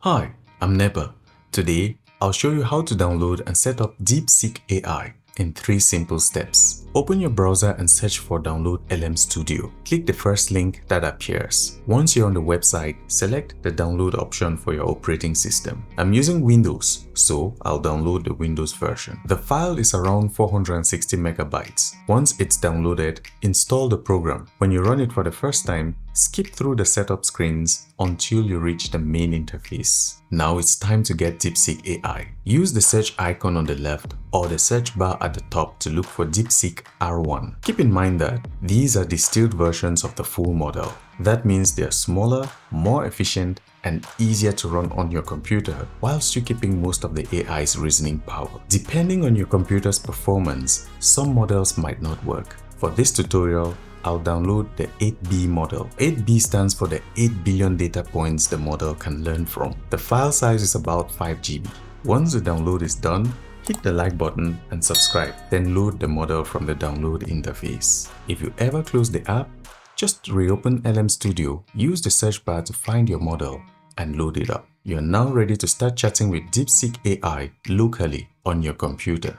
Hi, I'm Neba. Today, I'll show you how to download and set up DeepSeek AI in 3 simple steps. Open your browser and search for Download LM Studio. Click the first link that appears. Once you're on the website, select the download option for your operating system. I'm using Windows, so I'll download the Windows version. The file is around 460 megabytes. Once it's downloaded, install the program. When you run it for the first time, skip through the setup screens until you reach the main interface. Now it's time to get DeepSeek AI. Use the search icon on the left or the search bar at the top to look for DeepSeek R1. Keep in mind that these are distilled versions of the full model. That means they're smaller, more efficient, and easier to run on your computer while still keeping most of the AI's reasoning power. Depending on your computer's performance, some models might not work. For this tutorial, I'll download the 8B model. 8B stands for the 8 billion data points the model can learn from. The file size is about 5 GB. Once the download is done, hit the like button and subscribe, then load the model from the download interface. If you ever close the app, just reopen LM Studio, use the search bar to find your model and load it up. You're now ready to start chatting with DeepSeek AI locally on your computer.